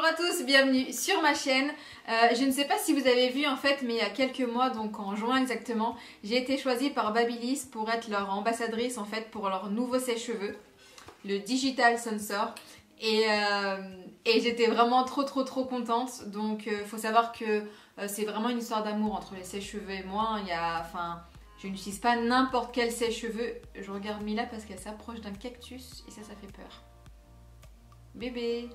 Bonjour à tous, bienvenue sur ma chaîne. Je ne sais pas si vous avez vu en fait, mais il y a quelques mois, donc en juin exactement, j'ai été choisie par Babyliss pour être leur ambassadrice en fait pour leur nouveau sèche-cheveux, le Digital Sensor. Et j'étais vraiment trop contente. Donc faut savoir que c'est vraiment une histoire d'amour entre les sèche-cheveux et moi. Je n'utilise pas n'importe quel sèche-cheveux. Je regarde Mila parce qu'elle s'approche d'un cactus et ça fait peur. Bébé.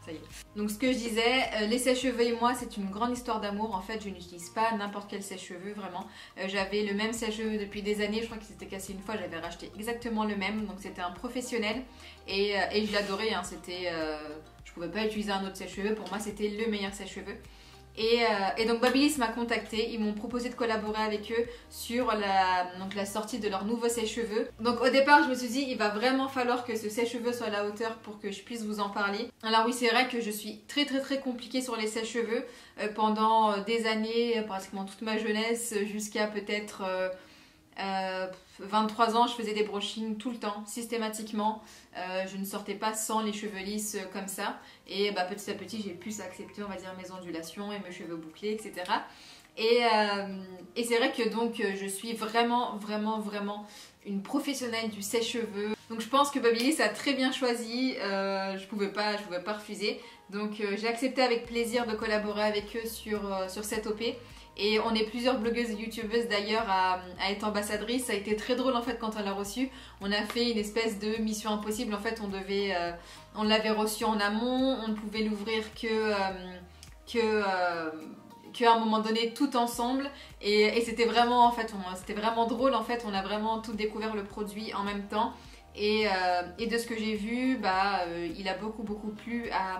Ça y est. Donc ce que je disais, les sèche-cheveux et moi c'est une grande histoire d'amour. En fait je n'utilise pas n'importe quel sèche-cheveux vraiment. J'avais le même sèche-cheveux depuis des années, je crois qu'il s'était cassé une fois, j'avais racheté exactement le même. Donc c'était un professionnel et je l'adorais, hein. Je pouvais pas utiliser un autre sèche-cheveux, pour moi c'était le meilleur sèche-cheveux. Et donc Babyliss m'a contacté, ils m'ont proposé de collaborer avec eux sur la sortie de leur nouveau sèche-cheveux. Donc au départ je me suis dit il va vraiment falloir que ce sèche-cheveux soit à la hauteur pour que je puisse vous en parler. Alors oui, c'est vrai que je suis très compliquée sur les sèche-cheveux pendant des années, pratiquement toute ma jeunesse, jusqu'à peut-être 23 ans, je faisais des brushings tout le temps, systématiquement. Je ne sortais pas sans les cheveux lisses comme ça. Et petit à petit, j'ai pu accepter, on va dire, mes ondulations et mes cheveux bouclés, etc. Et c'est vrai que donc je suis vraiment une professionnelle du sèche-cheveux. Donc je pense que Babyliss a très bien choisi. Je pouvais pas refuser. Donc j'ai accepté avec plaisir de collaborer avec eux sur cette OP. Et on est plusieurs blogueuses et youtubeuses d'ailleurs à être ambassadrices. Ça a été très drôle en fait quand on l'a reçu. On a fait une espèce de mission impossible. En fait on l'avait reçu en amont. On ne pouvait l'ouvrir qu'à un moment donné tout ensemble. Et c'était vraiment en fait, c'était vraiment drôle en fait. On a vraiment tout découvert le produit en même temps. Et de ce que j'ai vu, il a beaucoup plu à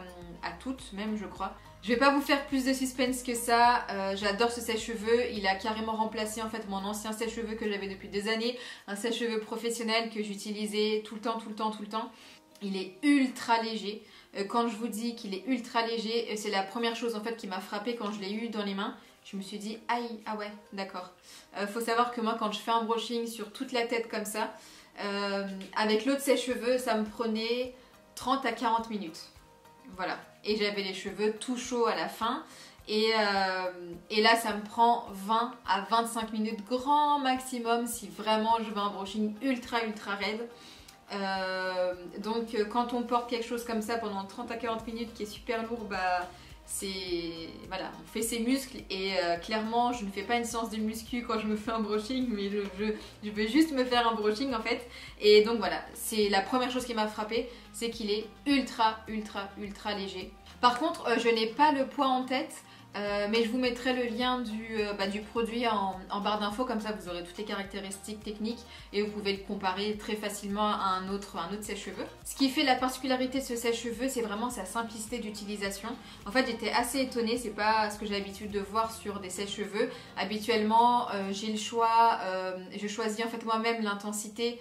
toutes même je crois. Je vais pas vous faire plus de suspense que ça, j'adore ce sèche-cheveux, il a carrément remplacé en fait mon ancien sèche-cheveux que j'avais depuis des années, un sèche-cheveux professionnel que j'utilisais tout le temps. Il est ultra léger, quand je vous dis qu'il est ultra léger, c'est la première chose en fait qui m'a frappée quand je l'ai eu dans les mains. Je me suis dit aïe, ah ouais, d'accord. Faut savoir que moi quand je fais un brushing sur toute la tête comme ça, avec l'autre sèche-cheveux ça me prenait 30 à 40 minutes. Voilà, et j'avais les cheveux tout chauds à la fin et là ça me prend 20 à 25 minutes grand maximum si vraiment je veux un brushing ultra raide. Donc quand on porte quelque chose comme ça pendant 30 à 40 minutes qui est super lourd, voilà, on fait ses muscles et clairement je ne fais pas une séance de muscu quand je me fais un brushing, mais je veux juste me faire un brushing en fait. Et donc voilà, c'est la première chose qui m'a frappée, c'est qu'il est ultra léger. Par contre je n'ai pas le poids en tête, mais je vous mettrai le lien du produit en barre d'infos, comme ça vous aurez toutes les caractéristiques techniques et vous pouvez le comparer très facilement à un autre sèche-cheveux. Ce qui fait la particularité de ce sèche-cheveux, c'est vraiment sa simplicité d'utilisation. En fait j'étais assez étonnée, c'est pas ce que j'ai l'habitude de voir sur des sèche-cheveux. Habituellement j'ai le choix, je choisis en fait moi-même l'intensité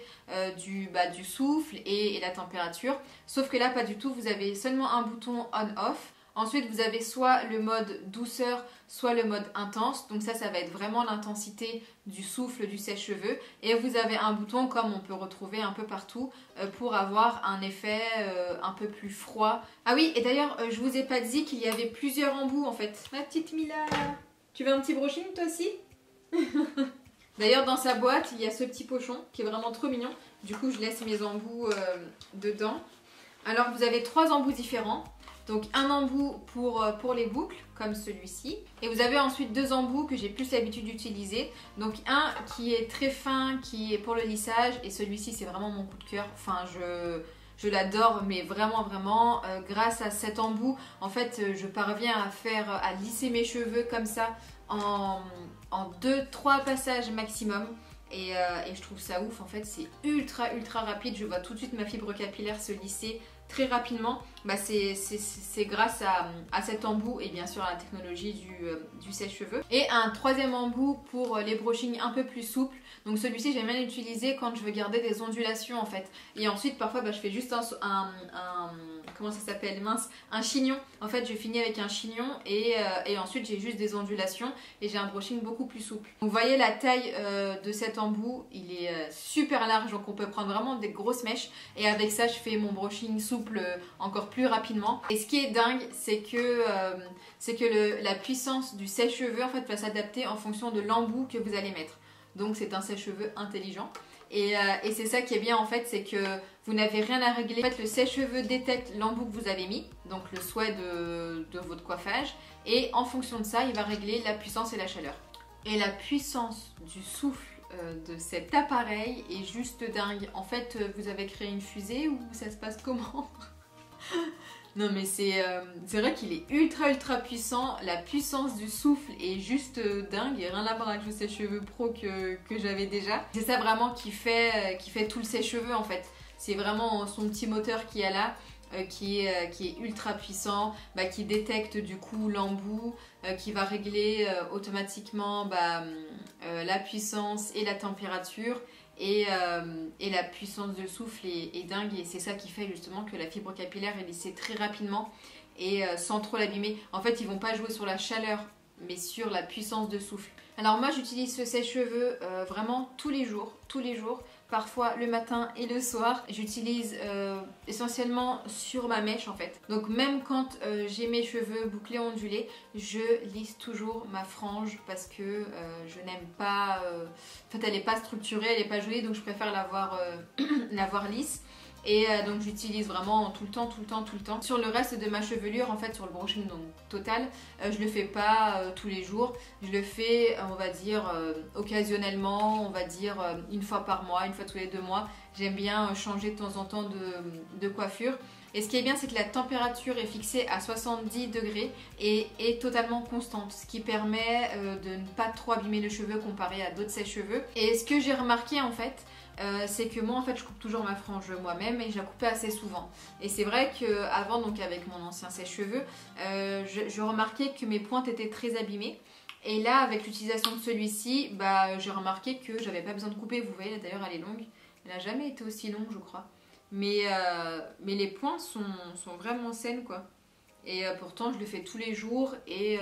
du souffle et la température. Sauf que là pas du tout, vous avez seulement un bouton on-off. Ensuite, vous avez soit le mode douceur, soit le mode intense. Donc ça va être vraiment l'intensité du souffle du sèche-cheveux. Et vous avez un bouton, comme on peut retrouver un peu partout, pour avoir un effet un peu plus froid. Ah oui, et d'ailleurs, je vous ai pas dit qu'il y avait plusieurs embouts en fait. Ma petite Mila, tu veux un petit brushing toi aussi? D'ailleurs, dans sa boîte, il y a ce petit pochon qui est vraiment trop mignon. Du coup, je laisse mes embouts dedans. Alors, vous avez 3 embouts différents. Donc un embout pour les boucles, comme celui-ci. Et vous avez ensuite 2 embouts que j'ai plus l'habitude d'utiliser. Donc un qui est très fin, qui est pour le lissage. Et celui-ci, c'est vraiment mon coup de cœur. Enfin, je l'adore, mais vraiment. Grâce à cet embout, en fait, je parviens à lisser mes cheveux comme ça en 2-3 passages maximum. Et je trouve ça ouf, en fait c'est ultra rapide, je vois tout de suite ma fibre capillaire se lisser très rapidement. C'est grâce à cet embout et bien sûr à la technologie du sèche-cheveux. Et un 3e embout pour les brushings un peu plus souples. Donc celui-ci j'aime bien l'utiliser quand je veux garder des ondulations en fait. Et ensuite parfois je fais juste comment ça s'appelle, mince, un chignon. En fait je finis avec un chignon et ensuite j'ai juste des ondulations et j'ai un brushing beaucoup plus souple. Donc vous voyez la taille de cet embout, il est super large, donc on peut prendre vraiment des grosses mèches et avec ça je fais mon brushing souple souple encore plus rapidement. Et ce qui est dingue, c'est que, la puissance du sèche-cheveux en fait va s'adapter en fonction de l'embout que vous allez mettre. Donc c'est un sèche-cheveux intelligent. Et c'est ça qui est bien en fait, c'est que vous n'avez rien à régler. En fait, le sèche-cheveux détecte l'embout que vous avez mis, donc le souhait de votre coiffage, et en fonction de ça, il va régler la puissance et la chaleur. Et la puissance du souffle de cet appareil est juste dingue. En fait, vous avez créé une fusée ou ça se passe comment? Non mais c'est vrai qu'il est ultra puissant, la puissance du souffle est juste dingue, et rien à voir avec le sèche-cheveux pro que j'avais déjà. C'est ça vraiment qui fait tout le sèche-cheveux en fait. C'est vraiment son petit moteur qui est là, qui est ultra puissant, qui détecte du coup l'embout, qui va régler automatiquement la puissance et la température. Et la puissance de souffle est dingue, et c'est ça qui fait justement que la fibre capillaire est lissée très rapidement et sans trop l'abîmer. En fait, ils vont pas jouer sur la chaleur, mais sur la puissance de souffle. Alors moi, j'utilise ce sèche-cheveux vraiment tous les jours, parfois le matin et le soir. J'utilise essentiellement sur ma mèche en fait. Donc même quand j'ai mes cheveux bouclés ondulés, je lisse toujours ma frange parce que je n'aime pas... En fait, elle n'est pas structurée, elle n'est pas jolie, donc je préfère l'avoir lisse. Et donc j'utilise vraiment tout le temps. Sur le reste de ma chevelure, en fait, sur le brushing donc total, je le fais pas tous les jours. Je le fais, on va dire, occasionnellement, on va dire une fois par mois, une fois tous les 2 mois. J'aime bien changer de temps en temps de coiffure. Et ce qui est bien, c'est que la température est fixée à 70 degrés et est totalement constante, ce qui permet de ne pas trop abîmer le cheveu comparé à d'autres sèche-cheveux. Et ce que j'ai remarqué en fait, c'est que moi en fait je coupe toujours ma frange moi-même et je la coupais assez souvent. Et c'est vrai qu'avant, donc avec mon ancien sèche-cheveux, je remarquais que mes pointes étaient très abîmées. Et là, avec l'utilisation de celui-ci, j'ai remarqué que j'avais pas besoin de couper. Vous voyez, d'ailleurs elle est longue, elle n'a jamais été aussi longue je crois. Mais les pointes sont vraiment saines quoi. Et pourtant je le fais tous les jours et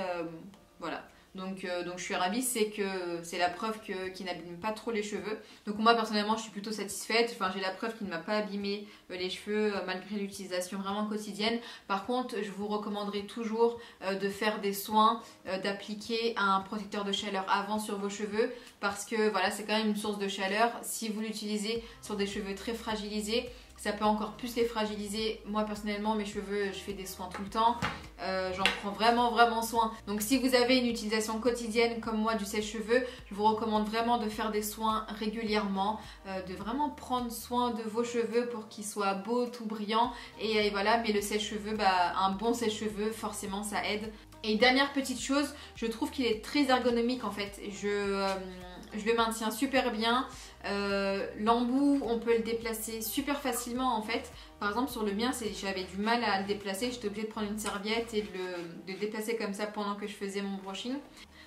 voilà. Donc je suis ravie, c'est la preuve qu'il n'abîme pas trop les cheveux. Donc moi personnellement je suis plutôt satisfaite, enfin j'ai la preuve qu'il ne m'a pas abîmé les cheveux malgré l'utilisation vraiment quotidienne. Par contre je vous recommanderais toujours de faire des soins, d'appliquer un protecteur de chaleur avant sur vos cheveux, parce que voilà, c'est quand même une source de chaleur. Si vous l'utilisez sur des cheveux très fragilisés, ça peut encore plus les fragiliser. Moi personnellement mes cheveux, je fais des soins tout le temps, j'en prends vraiment soin. Donc si vous avez une utilisation quotidienne comme moi du sèche-cheveux, je vous recommande vraiment de faire des soins régulièrement, de vraiment prendre soin de vos cheveux pour qu'ils soient beaux, tout brillants. Et voilà, mais le sèche-cheveux, un bon sèche-cheveux forcément ça aide. Et dernière petite chose, je trouve qu'il est très ergonomique en fait. Je le maintiens super bien. L'embout, on peut le déplacer super facilement en fait. Par exemple sur le mien, j'avais du mal à le déplacer. J'étais obligée de prendre une serviette et de le déplacer comme ça pendant que je faisais mon brushing.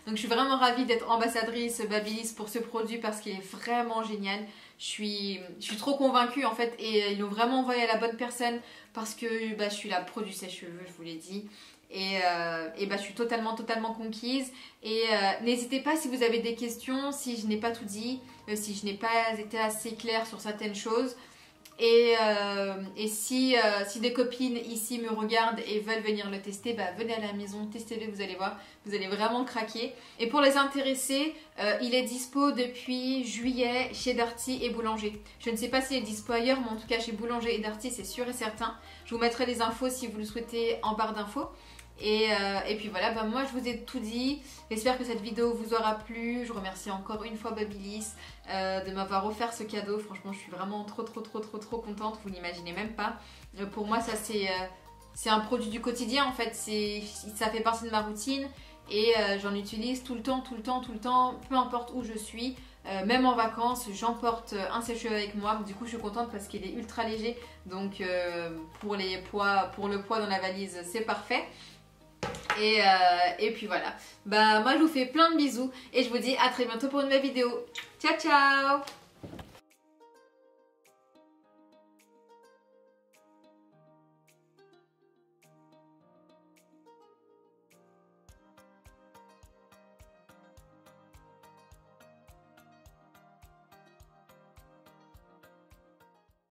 Donc je suis vraiment ravie d'être ambassadrice Babyliss pour ce produit parce qu'il est vraiment génial. Je suis trop convaincue en fait, et ils l'ont vraiment envoyé à la bonne personne parce que je suis la pro du sèche-cheveux, je vous l'ai dit. Et je suis totalement conquise. Et n'hésitez pas si vous avez des questions, si je n'ai pas tout dit, si je n'ai pas été assez claire sur certaines choses. Et si des copines ici me regardent et veulent venir le tester, venez à la maison, testez-le, vous allez voir, vous allez vraiment craquer. Et pour les intéressés, il est dispo depuis juillet chez Darty et Boulanger. Je ne sais pas s'il est dispo ailleurs, mais en tout cas chez Boulanger et Darty, c'est sûr et certain. Je vous mettrai les infos si vous le souhaitez en barre d'infos. Et puis voilà, moi je vous ai tout dit. J'espère que cette vidéo vous aura plu. Je remercie encore une fois Babyliss de m'avoir offert ce cadeau. Franchement, je suis vraiment trop contente. Vous n'imaginez même pas. Pour moi, ça c'est un produit du quotidien en fait. Ça fait partie de ma routine et j'en utilise tout le temps. Peu importe où je suis. Même en vacances, j'emporte un sèche-cheveux avec moi. Du coup, je suis contente parce qu'il est ultra léger. Donc pour le poids dans la valise, c'est parfait. Et puis voilà, moi je vous fais plein de bisous et je vous dis à très bientôt pour une nouvelle vidéo. Ciao ciao.